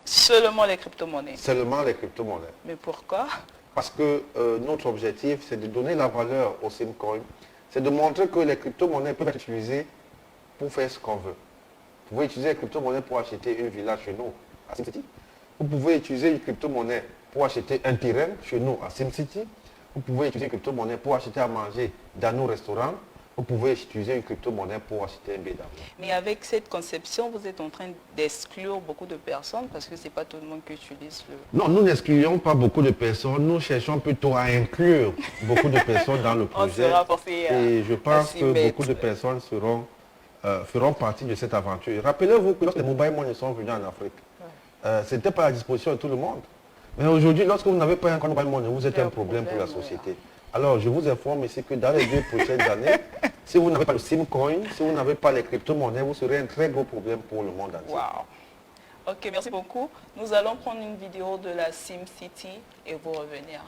Seulement les crypto-monnaies. Seulement les crypto-monnaies. Mais pourquoi? Parce que notre objectif, c'est de donner la valeur aux simcoins. C'est de montrer que les crypto-monnaies peuvent être utilisées pour faire ce qu'on veut. Vous pouvez utiliser les crypto-monnaies pour acheter une villa chez nous, à SimCity. Vous pouvez utiliser une crypto-monnaie pour acheter un terrain chez nous, à SimCity. Vous pouvez utiliser une crypto-monnaie pour acheter à manger dans nos restaurants. Vous pouvez utiliser une crypto-monnaie pour acheter un billet d'avion. Mais avec cette conception, vous êtes en train d'exclure beaucoup de personnes parce que ce n'est pas tout le monde qui utilise le... Non, nous n'excluons pas beaucoup de personnes. Nous cherchons plutôt à inclure beaucoup de personnes dans le On projet. sera forcé Et je à pense s'y que mettre. beaucoup de personnes feront partie de cette aventure. Rappelez-vous que lorsque les mobile money sont venus en Afrique, ce n'était pas à la disposition de tout le monde. Mais aujourd'hui, lorsque vous n'avez pas un compte mobile money, vous êtes un problème pour la société. Alors, je vous informe ici que dans les 2 prochaines années, si vous n'avez pas le SimCoin, si vous n'avez pas les crypto-monnaies, vous serez un très gros problème pour le monde entier. Wow. Ok, merci beaucoup. Nous allons prendre une vidéo de la SimCity et vous revenir.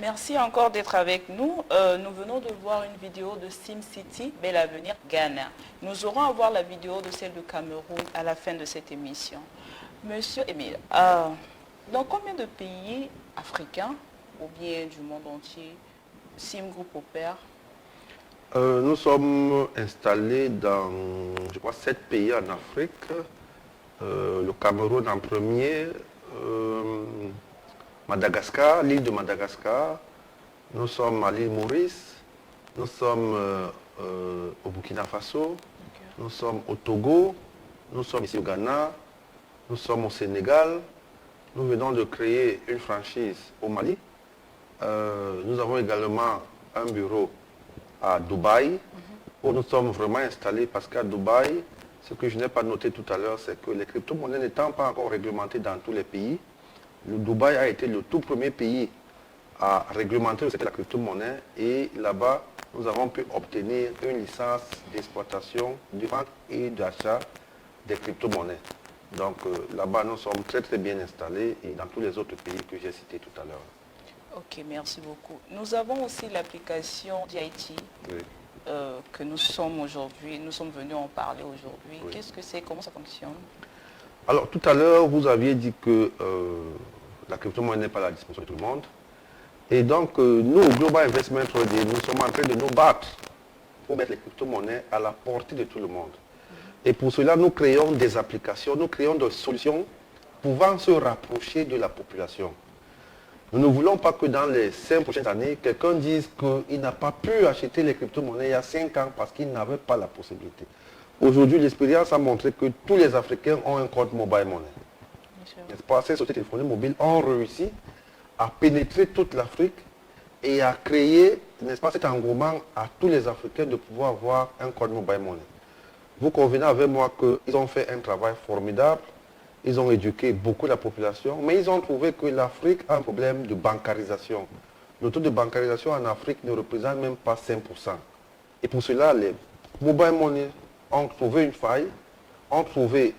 Merci encore d'être avec nous. Nous venons de voir une vidéo de SimCity, Bel Avenir Ghana. Nous aurons à voir la vidéo de celle du Cameroun à la fin de cette émission. Monsieur Émile, dans combien de pays africains ou bien du monde entier Sim Group opère? Nous sommes installés dans, je crois, 7 pays en Afrique. Le Cameroun en premier, Madagascar, l'île de Madagascar. Nous sommes à l'île Maurice. Nous sommes au Burkina Faso. Nous sommes au Togo. Nous sommes ici au Ghana. Nous sommes au Sénégal. Nous venons de créer une franchise au Mali. Nous avons également un bureau à Dubaï, où nous sommes vraiment installés parce qu'à Dubaï, ce que je n'ai pas noté tout à l'heure, c'est que les crypto-monnaies n'étant pas encore réglementées dans tous les pays, le Dubaï a été le tout premier pays à réglementer le secteur de la crypto-monnaie et là-bas, nous avons pu obtenir une licence d'exploitation, de vente et d'achat des crypto-monnaies. Donc là-bas, nous sommes très très bien installés et dans tous les autres pays que j'ai cités tout à l'heure. Ok, merci beaucoup. Nous avons aussi l'application DIT que nous sommes aujourd'hui, nous sommes venus en parler aujourd'hui. Oui. Qu'est-ce que c'est? Comment ça fonctionne? Alors tout à l'heure, vous aviez dit que la crypto-monnaie n'est pas à la disposition de tout le monde. Et donc nous, au Global Investment Trading, nous sommes en train de nous battre pour mettre les crypto-monnaies à la portée de tout le monde. Et pour cela, nous créons des applications, nous créons des solutions pouvant se rapprocher de la population. Nous ne voulons pas que dans les 5 prochaines années, quelqu'un dise qu'il n'a pas pu acheter les crypto-monnaies il y a 5 ans parce qu'il n'avait pas la possibilité. Aujourd'hui, l'expérience a montré que tous les Africains ont un compte mobile money. N'est-ce pas? Ces sociétés téléphoniques mobiles ont réussi à pénétrer toute l'Afrique et à créer, n'est-ce pas, cet engouement à tous les Africains de pouvoir avoir un compte mobile money. Vous convenez avec moi qu'ils ont fait un travail formidable, ils ont éduqué beaucoup la population, mais ils ont trouvé que l'Afrique a un problème de bancarisation. Le taux de bancarisation en Afrique ne représente même pas 5%. Et pour cela, les mobile money ont trouvé une faille, ont trouvé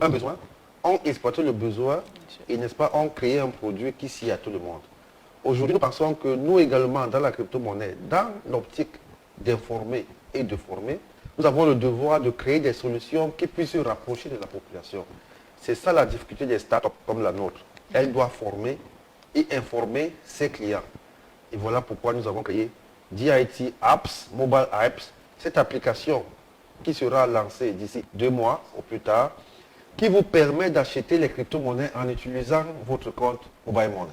un besoin, ont exploité le besoin et, n'est-ce pas, ont créé un produit qui s'y à tout le monde. Aujourd'hui, nous pensons que nous également, dans la crypto-monnaie, dans l'optique d'informer et de former, nous avons le devoir de créer des solutions qui puissent se rapprocher de la population. C'est ça la difficulté des startups comme la nôtre. Elle doit former et informer ses clients. Et voilà pourquoi nous avons créé DIT Apps, Mobile Apps, cette application qui sera lancée d'ici 2 mois au plus tard, qui vous permet d'acheter les crypto-monnaies en utilisant votre compte Mobile Money.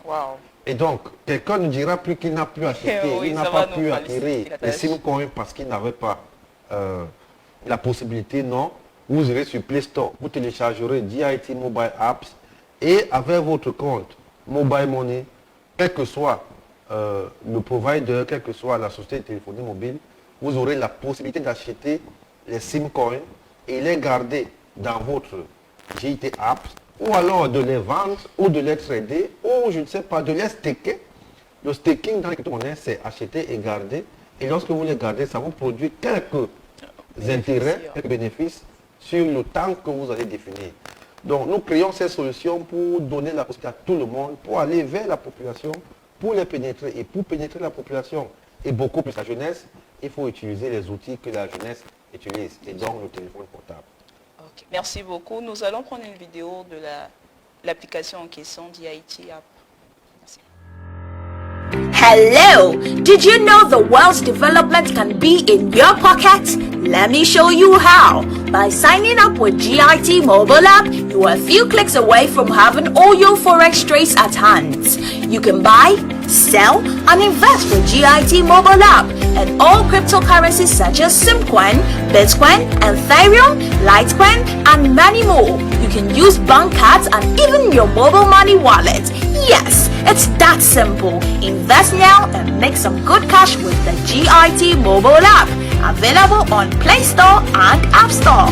Wow. Et donc, quelqu'un ne dira plus qu'il n'a pu acheter, oui, il n'a pas pu acquérir les simcoins parce qu'il n'avait pas la possibilité, non. Vous irez sur Play Store, vous téléchargerez DIT Mobile Apps et avec votre compte Mobile Money, quel que soit le provider, quelle que soit la société de téléphonie mobile, vous aurez la possibilité d'acheter les simcoins et les garder dans votre DIT Apps ou alors de les vendre ou de les trader ou je ne sais pas, de les staker. Le staking dans les crypto-monnaies, c'est acheter et garder. Et lorsque vous les gardez, ça vous produit quelques intérêts, quelques bénéfices sur le temps que vous allez définir. Donc nous créons ces solutions pour donner la possibilité à tout le monde, pour aller vers la population, pour les pénétrer. Et pour pénétrer la population, et beaucoup plus la jeunesse, il faut utiliser les outils que la jeunesse utilise, et donc le téléphone portable. Okay. Merci beaucoup. Nous allons prendre une vidéo de l'application en question DIT App. Merci. Hello! Did you know the world's development can be in your pocket? Let me show you how. By signing up with GIT mobile app, you are a few clicks away from having all your forex trades at hand. You can buy, sell, and invest with GIT mobile app and all cryptocurrencies such as Simcoin, Bitcoin, Ethereum, Litecoin, and many more. You can use bank cards and even your mobile money wallet. Yes, it's that simple. Invest now and make some good cash with the GIT mobile app. Available on Play Store and App Store.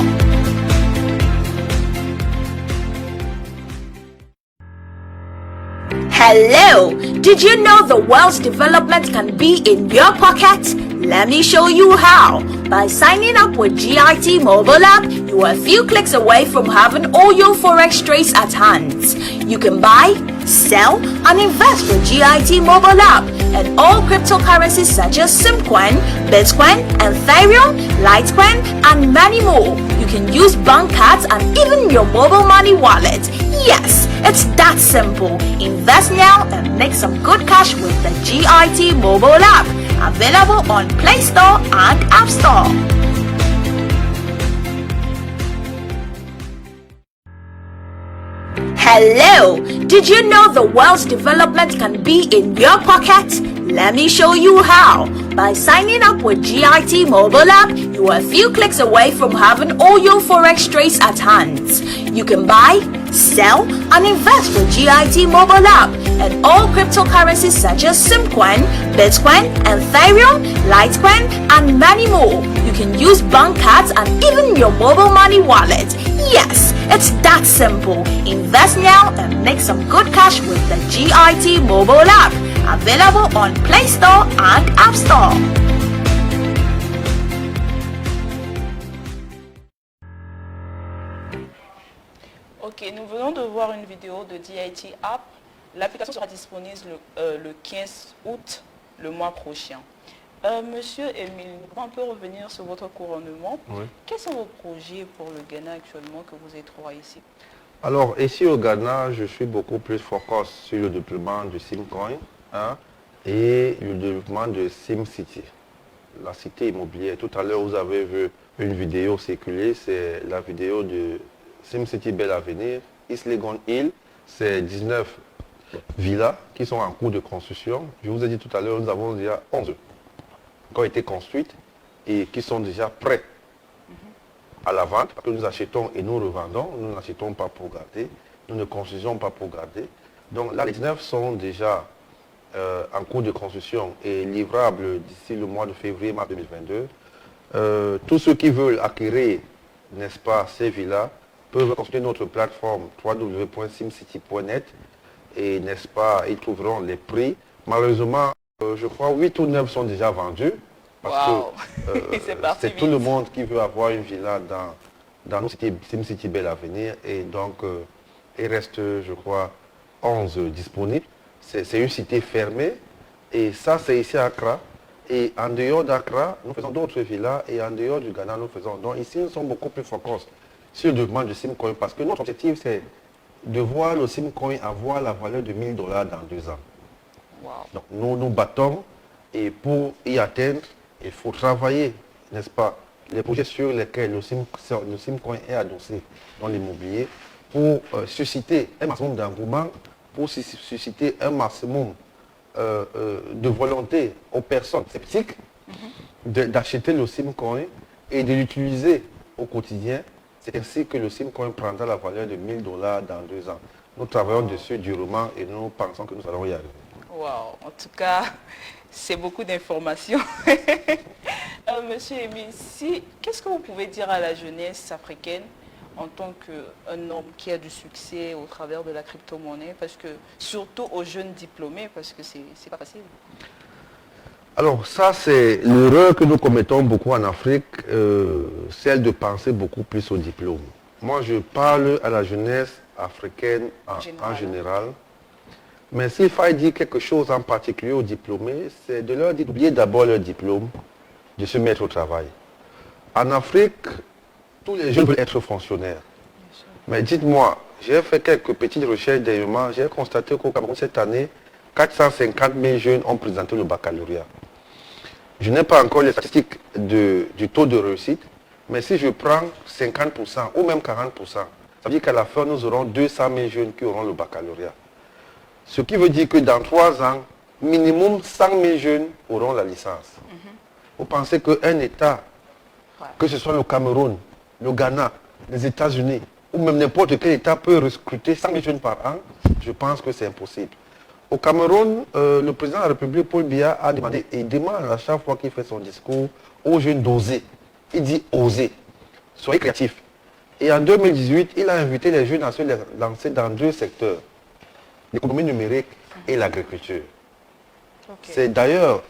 Hello! Did you know the world's development can be in your pocket? Let me show you how. By signing up with GIT mobile app, you are a few clicks away from having all your forex trades at hand. You can buy, sell, and invest with GIT mobile app. And all cryptocurrencies such as Simcoin, Bitcoin, Ethereum, Litecoin, and many more. You can use bank cards and even your mobile money wallet. Yes, it's that simple. Invest now and make some good cash with the GIT mobile app. Available on Play Store and App Store. Hello! Did you know the world's development can be in your pocket? Let me show you how. By signing up with GIT mobile app, you are a few clicks away from having all your forex trades at hand. You can buy, sell, and invest with GIT mobile app and all cryptocurrencies such as Simcoin, Bitcoin, Ethereum, Litecoin, and many more. You can use bank cards and even your mobile money wallet. Yes, it's that simple. Invest now and make some good cash with the GIT mobile app. Available on Play Store and App Store. Ok, nous venons de voir une vidéo de DIT App. L'application sera disponible le 15 août, le mois prochain. Monsieur Émile, on peut revenir sur votre couronnement. Oui. Quels sont vos projets pour le Ghana actuellement que vous êtes trois ici? Alors, ici au Ghana, je suis beaucoup plus focus sur le développement de Simcoin et le développement de SimCity, la cité immobilière. Tout à l'heure, vous avez vu une vidéo circuler, c'est la vidéo de SimCity Bel Avenir, East Legon Hill. C'est 19 villas qui sont en cours de construction. Je vous ai dit tout à l'heure, nous avons déjà 11 qui ont été construites et qui sont déjà prêts à la vente, parce que nous achetons et nous revendons. Nous n'achetons pas pour garder, nous ne construisons pas pour garder. Donc là, les 19 sont déjà en cours de construction et livrables d'ici le mois de février-mars 2022. Tous ceux qui veulent acquérir, n'est-ce pas, ces villas, peuvent consulter notre plateforme www.simcity.net et, n'est-ce pas, ils trouveront les prix. Malheureusement, je crois 8 ou 9 sont déjà vendus. Parce que c'est tout le monde qui veut avoir une villa dans notre SimCity Bel Avenir. Et donc, il reste, je crois, 11 disponibles. C'est une cité fermée. Et ça, c'est ici à Accra. Et en dehors d'Accra, nous faisons d'autres villas. Et en dehors du Ghana, nous faisons. Donc ici, nous sommes beaucoup plus focus sur le développement du Simcoin. Parce que notre objectif, c'est de voir le Simcoin avoir la valeur de $1000 dans 2 ans. Wow. Donc nous nous battons. Et pour y atteindre, il faut travailler, n'est-ce pas, les projets sur lesquels le Simcoin est adossé dans l'immobilier pour susciter un maximum d'engouement, pour susciter un maximum de volonté aux personnes sceptiques d'acheter le Simcoin et de l'utiliser au quotidien. C'est ainsi que le Simcoin prendra la valeur de $1000 dans 2 ans. Nous travaillons dessus durement et nous pensons que nous allons y arriver. Wow, en tout cas, c'est beaucoup d'informations. Monsieur Émile, qu'est-ce que vous pouvez dire à la jeunesse africaine en tant qu'un homme qui a du succès au travers de la crypto-monnaie, parce que surtout aux jeunes diplômés, parce que c'est pas facile. Alors ça, c'est l'erreur que nous commettons beaucoup en Afrique, celle de penser beaucoup plus au diplôme. Moi, je parle à la jeunesse africaine en général. Mais s'il fallait dire quelque chose en particulier aux diplômés, c'est de leur dire d'oublier d'abord leur diplôme, de se mettre au travail. En Afrique, tous les jeunes veulent être fonctionnaires. Mais dites-moi, j'ai fait quelques petites recherches dernièrement, j'ai constaté qu'au Cameroun cette année, 450 000 jeunes ont présenté le baccalauréat. Je n'ai pas encore les statistiques du taux de réussite, mais si je prends 50% ou même 40%, ça veut dire qu'à la fin, nous aurons 200 000 jeunes qui auront le baccalauréat. Ce qui veut dire que dans 3 ans, minimum 100 000 jeunes auront la licence. Vous pensez qu'un État, que ce soit le Cameroun, le Ghana, les États-Unis, ou même n'importe quel État peut recruter 100 000 jeunes par an? Je pense que c'est impossible. Au Cameroun, le président de la République, Paul Biya, a demandé, et demande à chaque fois qu'il fait son discours aux jeunes d'oser. Il dit oser, soyez créatifs. Et en 2018, il a invité les jeunes à se lancer dans 2 secteurs, l'économie numérique et l'agriculture. Okay. C'est d'ailleurs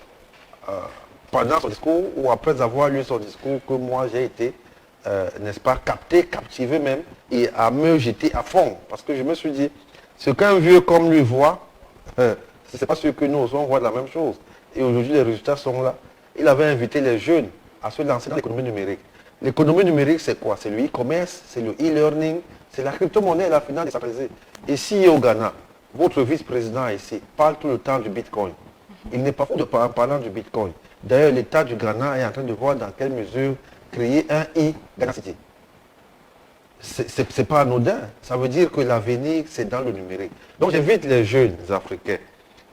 pendant son discours ou après avoir lu son discours que moi j'ai été, n'est-ce pas, captivé même et à me jeter à fond. Parce que je me suis dit, Ce qu'un vieux comme lui voit, ce n'est pas sûr que nous osons voir la même chose. Et aujourd'hui, les résultats sont là. Il avait invité les jeunes à se lancer dans l'économie numérique. L'économie numérique, c'est quoi? C'est le e-commerce, c'est le e-learning, c'est la crypto-monnaie et la finance décentralisée. Ici au Ghana, votre vice-président ici parle tout le temps du Bitcoin. Il n'est pas faux de parler du Bitcoin. D'ailleurs, l'État du Ghana est en train de voir dans quelle mesure créer un e-Ghana City. Ce n'est pas anodin. Ça veut dire que l'avenir, c'est dans le numérique. Donc, j'invite les jeunes Africains,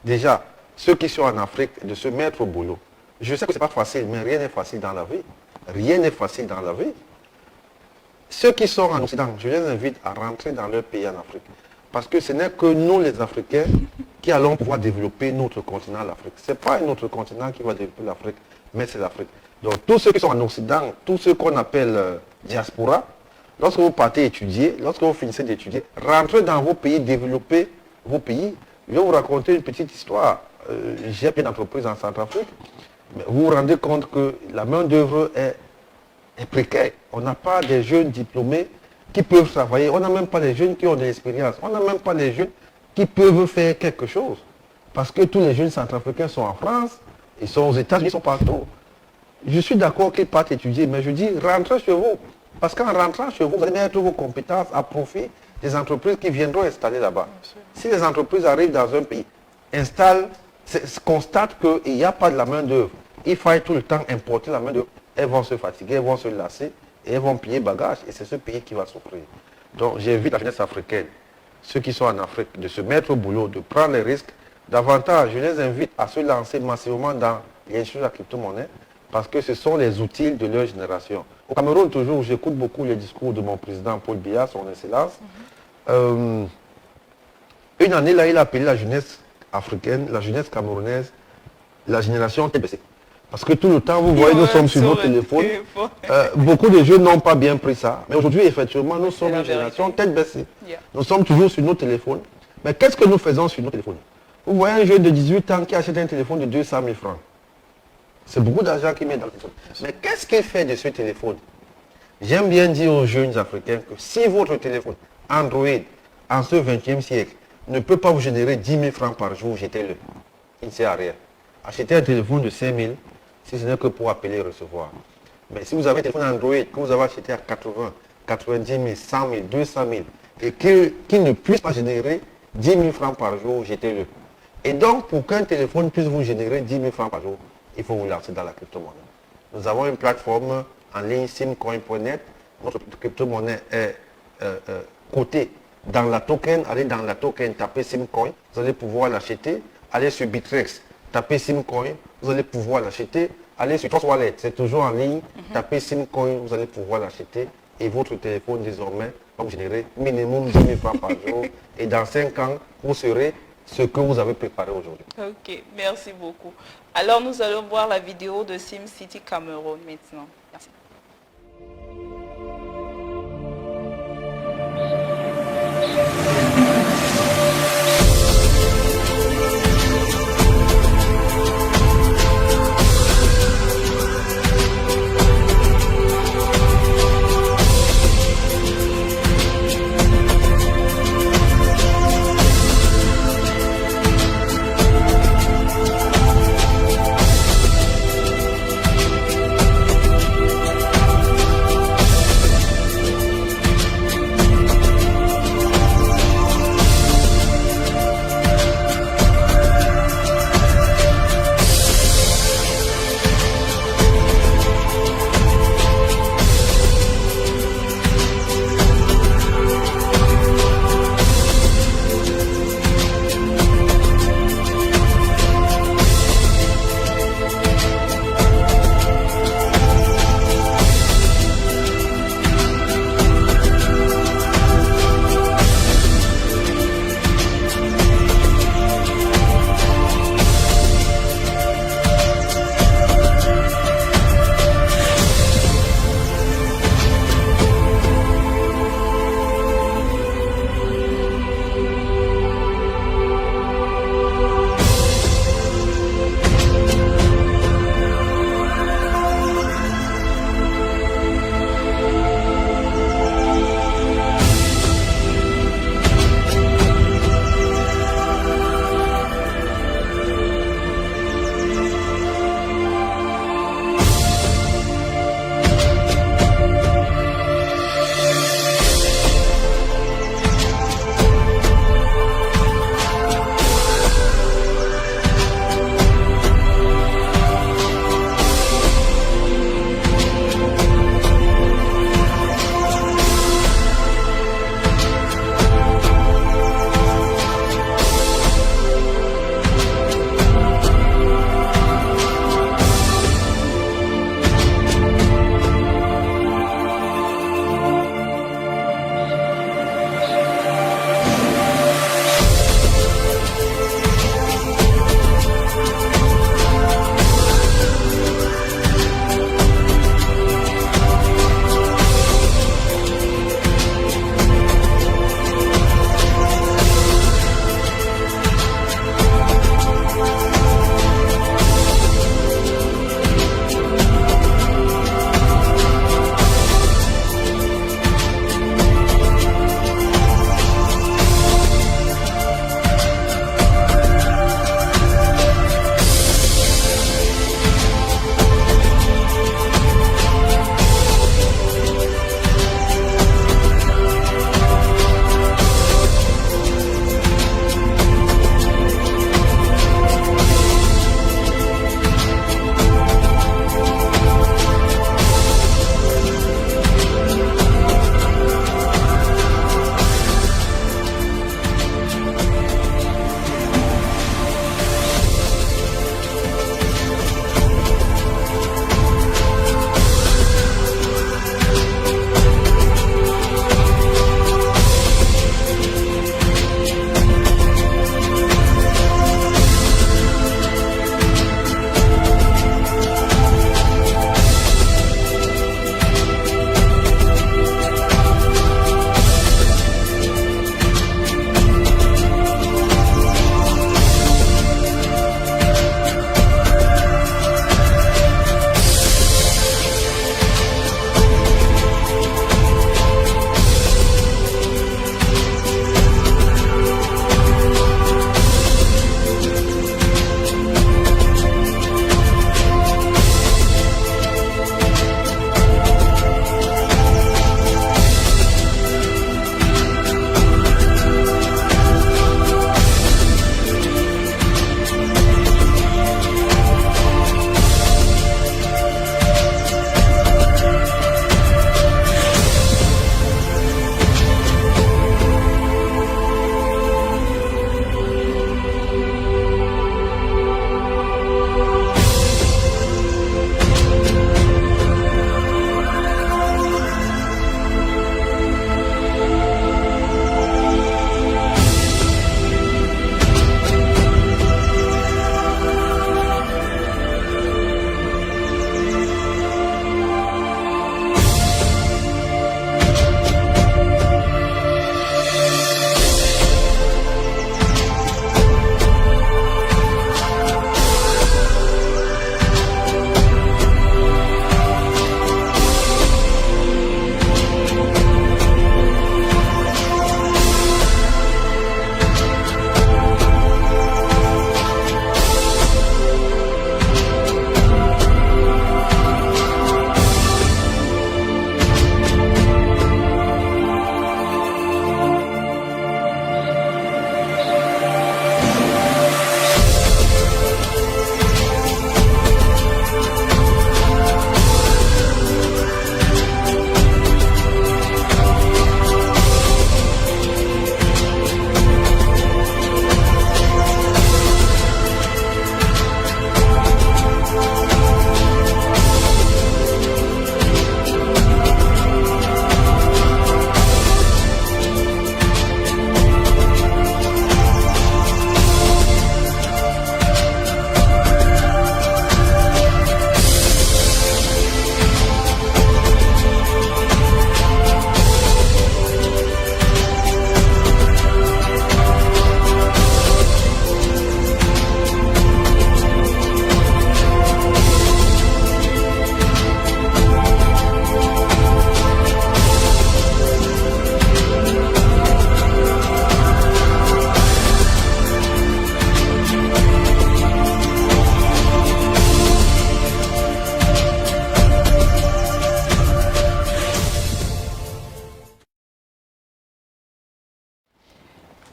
déjà, ceux qui sont en Afrique, de se mettre au boulot. Je sais que ce n'est pas facile, mais rien n'est facile dans la vie. Rien n'est facile dans la vie. Ceux qui sont en Occident, je les invite à rentrer dans leur pays en Afrique. Parce que ce n'est que nous, les Africains, qui allons pouvoir développer notre continent, l'Afrique. Ce n'est pas un autre continent qui va développer l'Afrique, mais c'est l'Afrique. Donc, tous ceux qui sont en Occident, tous ceux qu'on appelle diaspora, lorsque vous partez étudier, lorsque vous finissez d'étudier, rentrez dans vos pays, développez vos pays. Je vais vous raconter une petite histoire. J'ai plein d'entreprises en Centrafrique. Mais vous vous rendez compte que la main-d'œuvre est précaire. On n'a pas des jeunes diplômés qui peuvent travailler. On n'a même pas les jeunes qui ont de l'expérience. On n'a même pas les jeunes qui peuvent faire quelque chose. Parce que tous les jeunes centrafricains sont en France, ils sont aux États-Unis, ils sont partout. Je suis d'accord qu'ils partent étudier, mais je dis rentrez chez vous. Parce qu'en rentrant chez vous, vous allez mettre vos compétences à profit des entreprises qui viendront installer là-bas. Si les entreprises arrivent dans un pays, installent, constatent qu'il n'y a pas de la main-d'œuvre, il faut tout le temps importer la main-d'œuvre, elles vont se fatiguer, elles vont se lasser et elles vont plier bagages. Et c'est ce pays qui va souffrir. Donc j'invite la jeunesse africaine, ceux qui sont en Afrique, de se mettre au boulot, de prendre les risques. Davantage, je les invite à se lancer massivement dans l'industrie de la crypto-monnaie parce que ce sont les outils de leur génération. Au Cameroun, toujours, j'écoute beaucoup les discours de mon président Paul Biya, son excellence. Une année, là, il a appelé la jeunesse africaine, la jeunesse camerounaise, la génération TBC. Parce que tout le temps, vous voyez, nous sommes sur nos téléphones. Beaucoup de jeunes n'ont pas bien pris ça. Mais aujourd'hui, effectivement, nous sommes une génération tête baissée. Nous sommes toujours sur nos téléphones. Mais qu'est-ce que nous faisons sur nos téléphones? Vous voyez un jeune de 18 ans qui achète un téléphone de 200 000 francs. C'est beaucoup d'argent qu'il met dans le téléphone. Mais qu'est-ce qu'il fait de ce téléphone? J'aime bien dire aux jeunes africains que si votre téléphone Android, en ce 20e siècle, ne peut pas vous générer 10 000 francs par jour, jetez-le. Il ne sert à rien. Achetez un téléphone de 5 000, si ce n'est que pour appeler et recevoir. Mais si vous avez un téléphone Android que vous avez acheté à 80, 90 000, 100 000, 200 000, et qu'il ne puisse pas générer 10 000 francs par jour, jetez-le. Et donc, pour qu'un téléphone puisse vous générer 10 000 francs par jour, il faut vous lancer dans la crypto-monnaie. Nous avons une plateforme en ligne, simcoin.net. Notre crypto-monnaie est cotée dans la token. Allez dans la token, tapez simcoin, vous allez pouvoir l'acheter. Allez sur Bitrex, tapez simcoin, vous allez pouvoir l'acheter. Allez sur Trust Wallet, c'est toujours en ligne, tapez simcoin, vous allez pouvoir l'acheter. Et votre téléphone, désormais, va vous générer minimum 10 000 francs par jour. Et dans 5 ans, vous serez ce que vous avez préparé aujourd'hui. Ok, merci beaucoup. Alors nous allons voir la vidéo de SimCity Cameroun maintenant. Merci.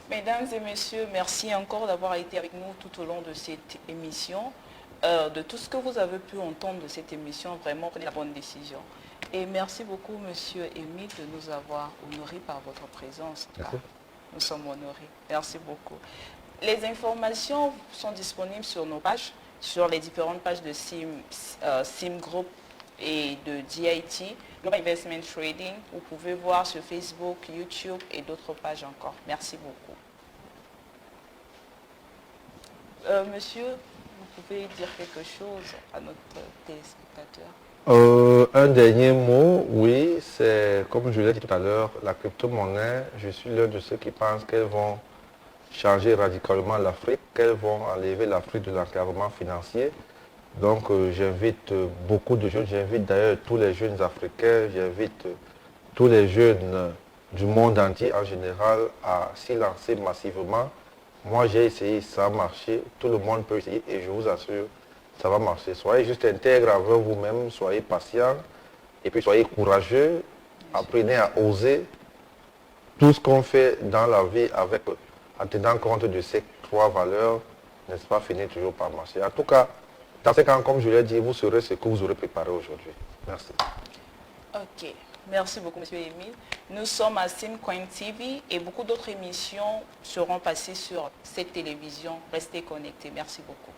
Mesdames et messieurs, merci encore d'avoir été avec nous tout au long de cette émission. De tout ce que vous avez pu entendre de cette émission, vraiment prenez la bonne décision. Et merci beaucoup, monsieur Émile, de nous avoir honorés par votre présence. Merci. Nous sommes honorés. Merci beaucoup. Les informations sont disponibles sur nos pages, sur les différentes pages de Sim Group et de GIT, Global Investment Trading. Vous pouvez voir sur Facebook, YouTube et d'autres pages encore. Merci beaucoup. Monsieur, vous pouvez dire quelque chose à notre téléspectateur? Un dernier mot, oui, c'est comme je l'ai dit tout à l'heure, la crypto-monnaie, je suis l'un de ceux qui pensent qu'elles vont changer radicalement l'Afrique, qu'elles vont enlever l'Afrique de l'enclavement financier. Donc j'invite beaucoup de jeunes, j'invite d'ailleurs tous les jeunes africains, j'invite tous les jeunes du monde entier en général à s'y lancer massivement. Moi j'ai essayé, ça a marché, tout le monde peut essayer et je vous assure, ça va marcher. Soyez juste intègre avec vous-même, soyez patient et puis soyez courageux, apprenez à oser. Tout ce qu'on fait dans la vie en tenant compte de ces 3 valeurs, n'est-ce pas, finit toujours par marcher. En tout cas, dans 5 ans, comme je l'ai dit, vous saurez ce que vous aurez préparé aujourd'hui. Merci. Ok. Merci beaucoup, monsieur Émile. Nous sommes à Simcoin TV et beaucoup d'autres émissions seront passées sur cette télévision. Restez connectés. Merci beaucoup.